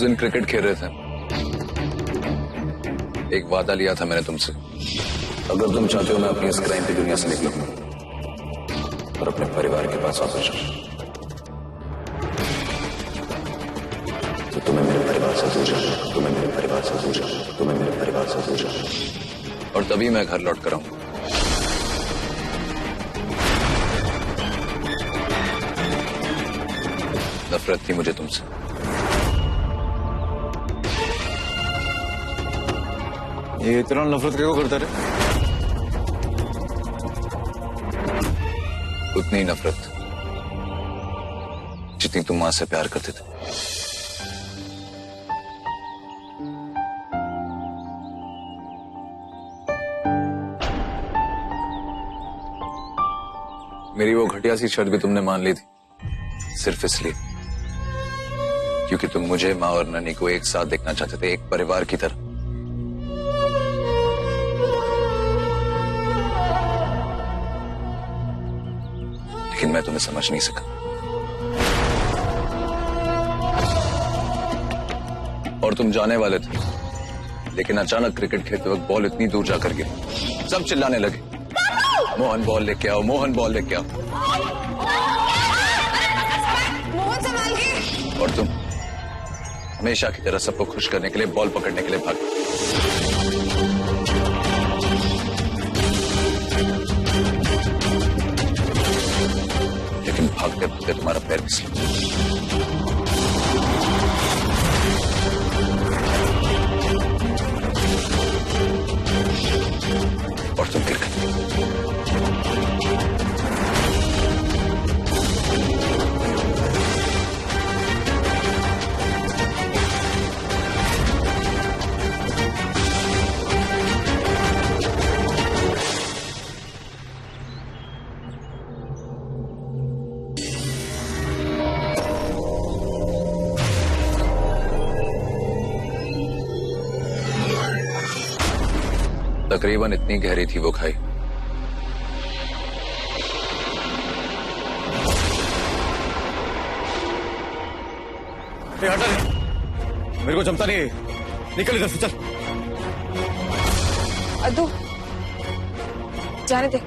दिन क्रिकेट खेल रहे थे, एक वादा लिया था मैंने तुमसे। अगर तुम चाहते हो मैं अपनी इस क्राइम की दुनिया से निकलूं और अपने परिवार के पास वापस जाऊं, तो तुम्हें मेरे परिवार से दूर जाना, तुम्हें मेरे परिवार से दूर जाना, तुम्हें मेरे परिवार से दूर जाना, और तभी मैं घर लौट कर आऊं। नफरत थी मुझे तुमसे। ये इतना नफरत क्यों करता रे? उतनी ही नफरत जितनी तुम मां से प्यार करते थे। मेरी वो घटिया सी शर्त भी तुमने मान ली थी सिर्फ इसलिए क्योंकि तुम मुझे, माँ और ननी को एक साथ देखना चाहते थे, एक परिवार की तरह। लेकिन मैं तुम्हें समझ नहीं सका, और तुम जाने वाले थे, लेकिन अचानक क्रिकेट खेलते वक्त बॉल इतनी दूर जाकर गिरी, सब चिल्लाने लगे, मोहन बॉल लेके आओ, मोहन बॉल लेके आओ। मोहन संभाल के। और तुम हमेशा की तरह सबको खुश करने के लिए बॉल पकड़ने के लिए भागे। लेकिन भागते भागते तुम्हारा पैर फिसला और तुम गिर गए। तकरीबन इतनी गहरी थी वो खाई। हटा रे, मेरे को जमता नहीं है, निकल इधर से, चल। अद्दू जाने दे।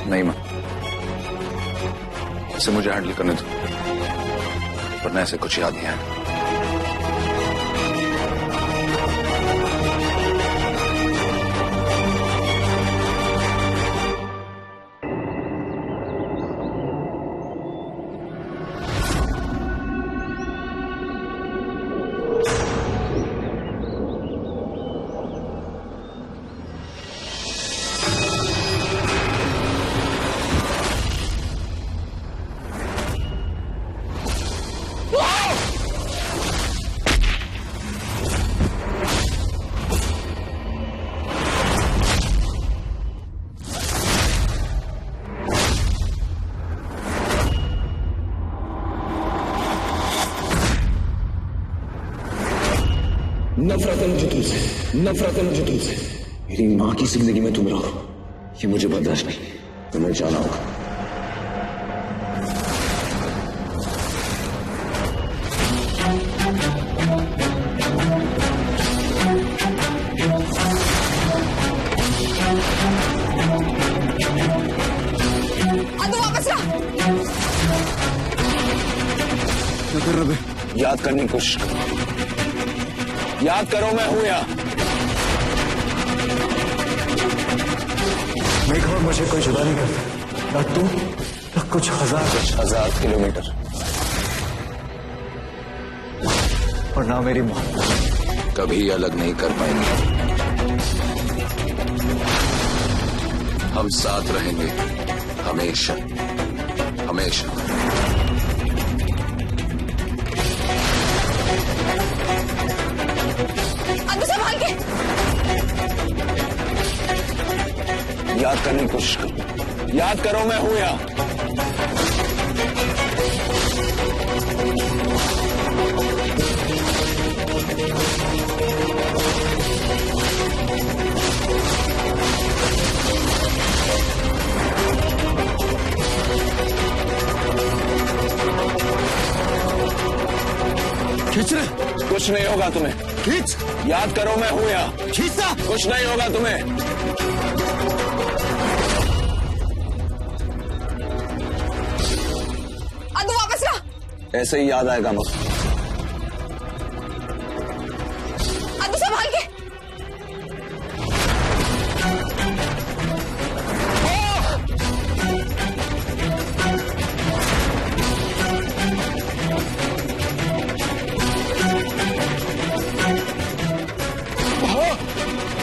नहीं मां, इसे मुझे हैंडल करने दो, वरना ऐसे कुछ याद नहीं आएगा। नफरत है मुझे तुमसे, नफरत है मुझे तुमसे। मेरी मां की जिंदगी में तुम रहो, ये मुझे बर्दाश्त नहीं। तुम्हें जाना होगा। अद्दू वापस ला। क्या कर रहे बे? याद करने की कोशिश करो, याद करो मैं हूं यहाँ। मैं और मुझे कोई जुदा नहीं करता, ना तू ना कुछ हजार किलोमीटर, और ना मेरी मां। कभी अलग नहीं कर पाएंगे, हम साथ रहेंगे हमेशा हमेशा। अद्दू संभाल के। याद करने की कोशिश करो, याद करो मैं हूं यहाँ। खींच रहे। कुछ नहीं होगा तुम्हें। खींच। याद करो मैं हूं यहाँ। खींचना। कुछ नहीं होगा तुम्हें। अनु वापस ला। ऐसे ही याद आएगा मुझे। अनु संभाल के।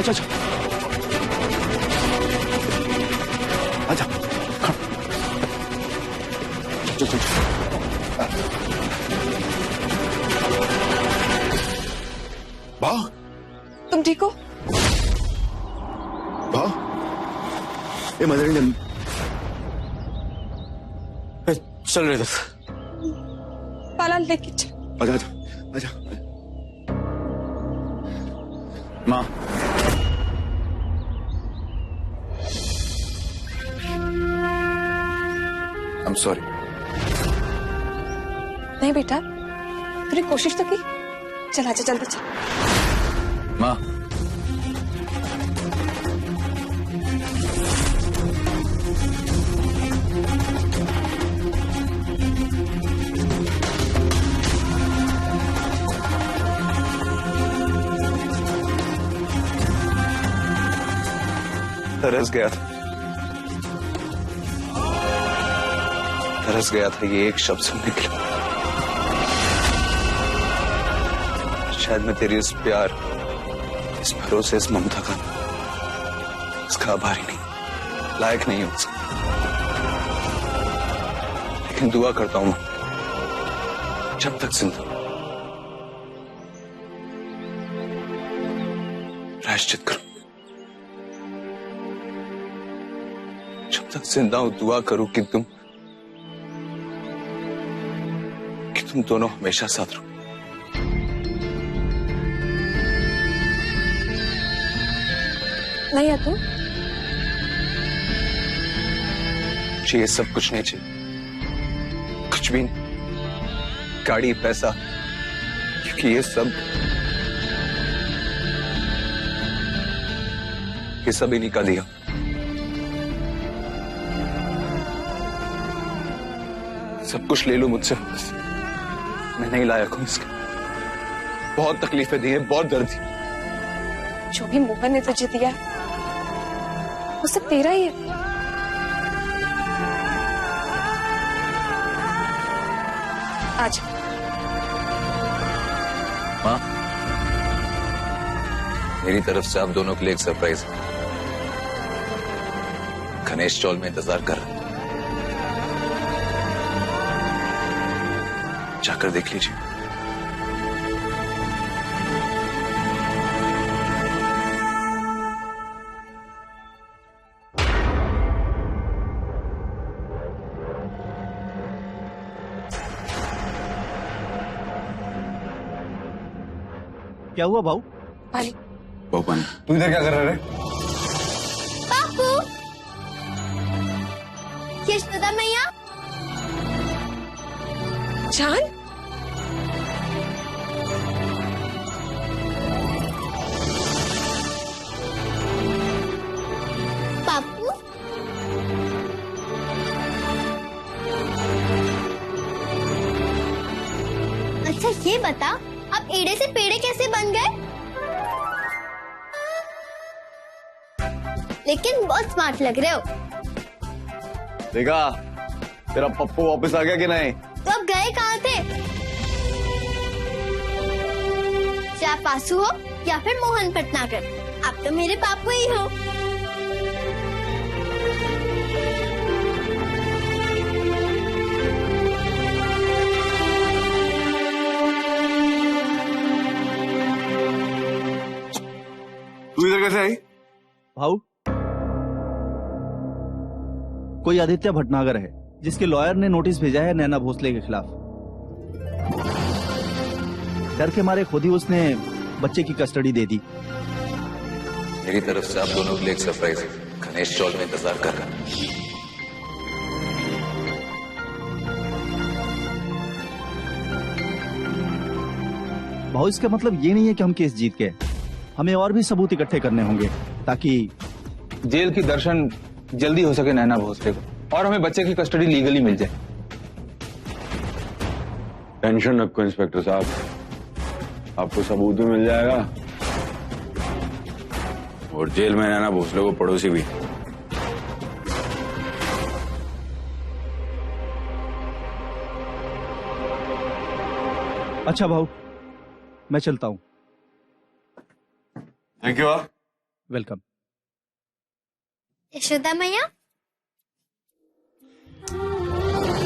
अच्छा अच्छा अच्छा चल चल बा तुम ठीक हो? बा ये मदर इंडियन चल रहे इधर। पाला लेके चल। आजा आजा आजा माँ। I'm sorry. नहीं बेटा, तूने कोशिश तो की। चल आजा जल्दी चल। माँ, तरस गया था। तरस गया था ये एक शब्द सुनने के लिए। शायद मैं तेरी इस प्यार, इस भरोसे, इस ममता का इसका आभारी नहीं, लायक नहीं हूं उसका। लेकिन दुआ करता हूं जब तक जिंदा प्रायश्चित करूं। जब तक जिंदा हूं दुआ करूं कि तुम दोनों हमेशा साथ रहो। नहीं अतु, मुझे ये सब कुछ नहीं चाहिए, कुछ भी नहीं। गाड़ी, पैसा, क्योंकि ये सब इन्हीं का दिया। सब कुछ ले लो मुझसे, मैं नहीं लायक हूं इसके। बहुत तकलीफें दी हैं, बहुत दर्द दी। जो भी मोहन ने तुझे दिया वो सब तेरा ही है। आज माँ, मेरी तरफ से आप दोनों के लिए एक सरप्राइज है। गणेश चौल में इंतजार कर रहा है, जाकर देख लीजिए। क्या हुआ भाऊ? पाली, बहु पानी। तू इधर क्या कर रहा है? बापू, यशोदा मैया, जान बापू, अच्छा ये बता, अब एड़े से पेड़े कैसे बन गए? लेकिन बहुत स्मार्ट लग रहे हो। देखा तेरा पप्पू वापस आ गया कि नहीं? तो अब गए कहाँ थे? या पासू हो या फिर मोहन भटनागर, आप तो मेरे बापू ही हो। तू इधर कैसे आई? भाऊ, कोई आदित्य भटनागर है जिसके लॉयर ने नोटिस भेजा है नैना भोसले के खिलाफ। डर के मारे खुद ही उसने बच्चे की कस्टडी दे दी। मेरी तरफ से आप दोनों के लिए एक सरप्राइज है। गणेश चौल में इंतजार कर रहा है। भाऊ इसका मतलब ये नहीं है कि हम केस जीत गए। हमें और भी सबूत इकट्ठे करने होंगे ताकि जेल की दर्शन जल्दी हो सके नैना भोसले को और हमें बच्चे की कस्टडी लीगली मिल जाए। टेंशन रखो इंस्पेक्टर साहब, आपको सबूत भी मिल जाएगा और जेल में नैना भोसले को पड़ोसी भी। अच्छा भाऊ, मैं चलता हूँ। Thank you. वेलकम। यशोदा मैया,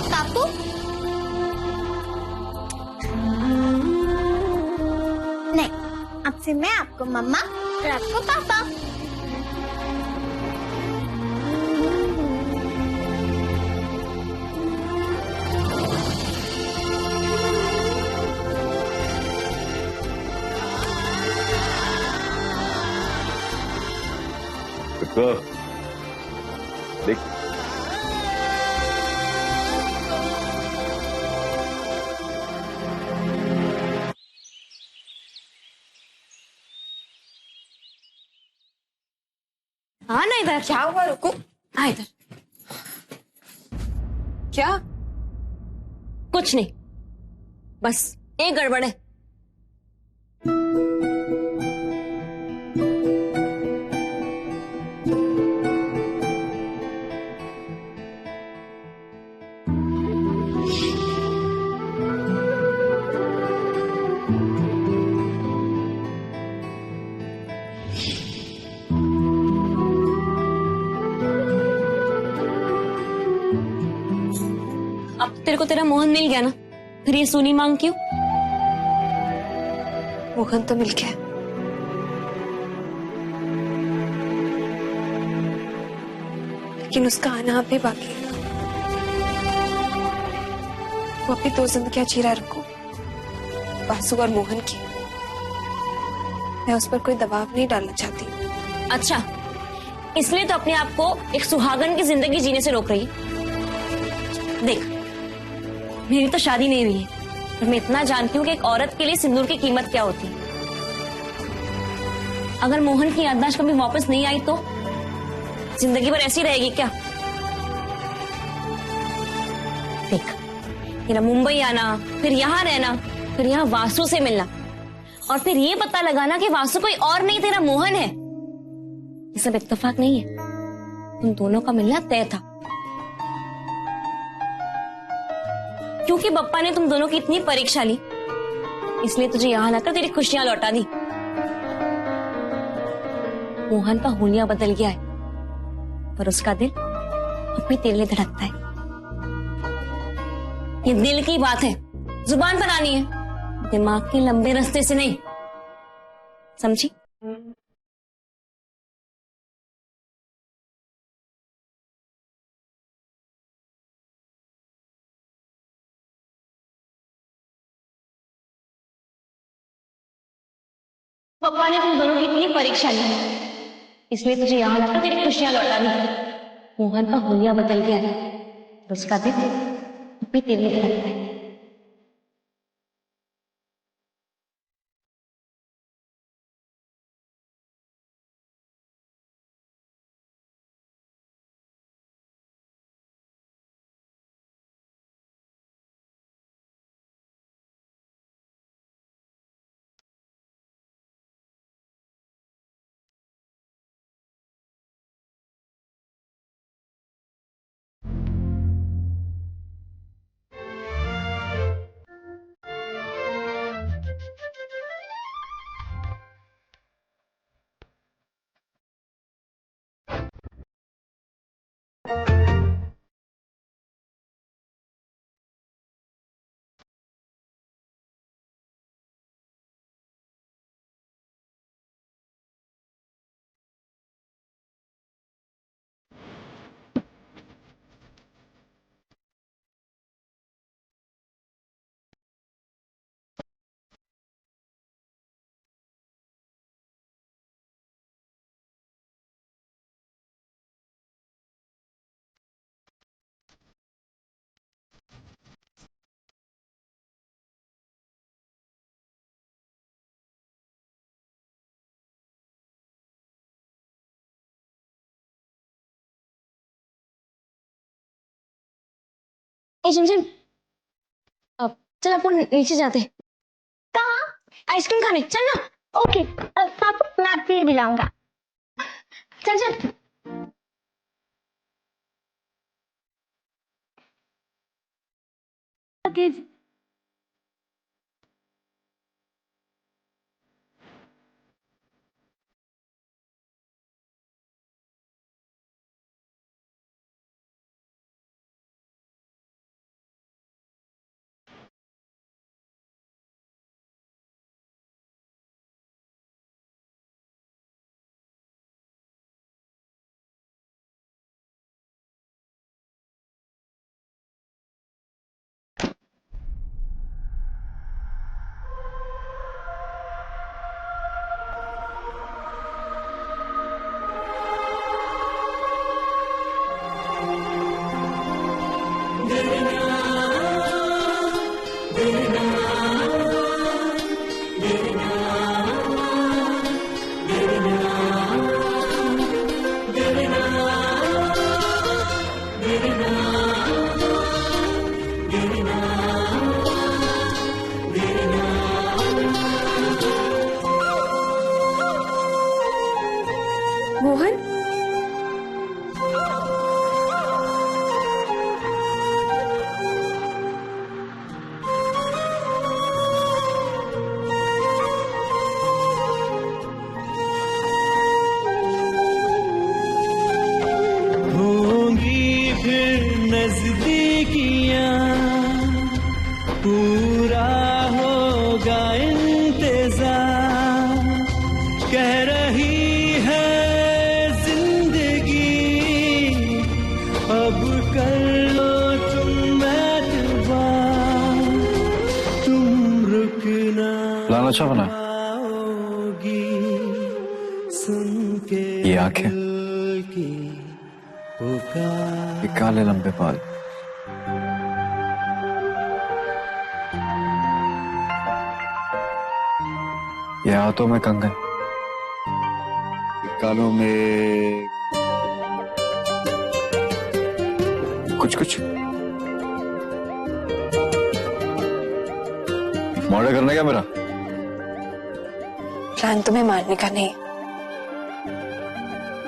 पापू, नहीं, अब से मैं आपको मम्मा और आपको पापा। देख हाँ ना इधर क्या हुआ, रुको। हाँ इधर क्या? कुछ नहीं, बस एक गड़बड़ है। अब तेरे को तेरा मोहन मिल गया ना, फिर ये सोनी मांग क्यों? मोहन तो मिल गया, लेकिन उसका आना अभी बाकी है। वो अपनी दो जिंदगियां जी रहा है रुको, वासु और मोहन की। मैं उस पर कोई दबाव नहीं डालना चाहती। अच्छा, इसलिए तो अपने आप को एक सुहागन की जिंदगी जीने से रोक रही है। देख, मेरी तो शादी नहीं हुई है, पर मैं इतना जानती हूँ कि एक औरत के लिए सिंदूर की कीमत क्या होती है। अगर मोहन की याददाश्त कभी वापस नहीं आई तो जिंदगी भर ऐसी रहेगी क्या? देख, तेरा मुंबई आना, फिर यहाँ रहना, फिर यहाँ वासु से मिलना, और फिर ये पता लगाना कि वासु कोई और नहीं तेरा मोहन है, ये सब इत्तेफाक नहीं है। तुम दोनों का मिलना तय था, क्योंकि बप्पा ने तुम दोनों की इतनी परीक्षा ली, इसलिए तुझे यहां लाकर तेरी खुशियां लौटा दी। मोहन का हुलिया बदल गया है, पर उसका दिल अब भी तेरे लिए धड़कता है। ये दिल की बात है, जुबान पर आनी है, दिमाग के लंबे रास्ते से नहीं, समझी? पापा ने तुम दोनों की इतनी परीक्षा ली, इसलिए तुझे यहाँ लाकर तेरी खुशियां लौटा दी। मोहन का हुलिया बदल गया है, तो उसका दिल अब भी तेरे लिए धड़कता है। ए झिमझिम, चल अपन नीचे जाते। कहाँ? आइसक्रीम खाने चल ना। ओके पापा मैं फिर भी लाऊंगा। चल चल। मोहन, होंगी फिर नजदीकियां, पूरा होगा इंतजार, कह रही है जिंदगी, अब कर लो तुम एतबार, तुम रुकना लाना अच्छा बना। पाओगी, सुन के ये आंखें, दिल की पुकार। ये काले लंबे बाल, ये हाथों में कंगन, ये कानों में कुछ कुछ मर्डर करने क्या मेरा? प्लान तुम्हें मारने का नहीं,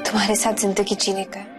तुम्हारे साथ जिंदगी जीने का है।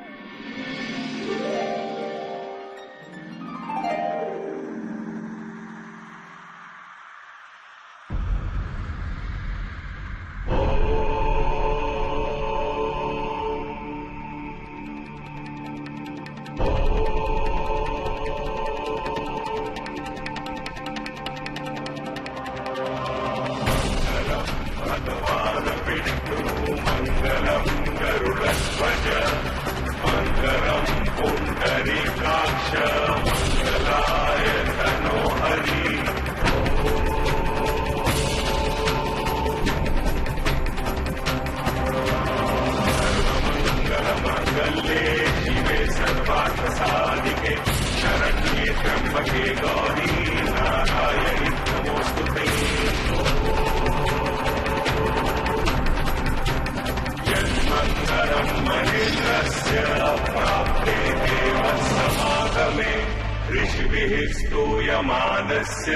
ऋषिभिः स्तूयमानस्य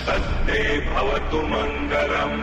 तद्दे भवतु मङ्गलम्।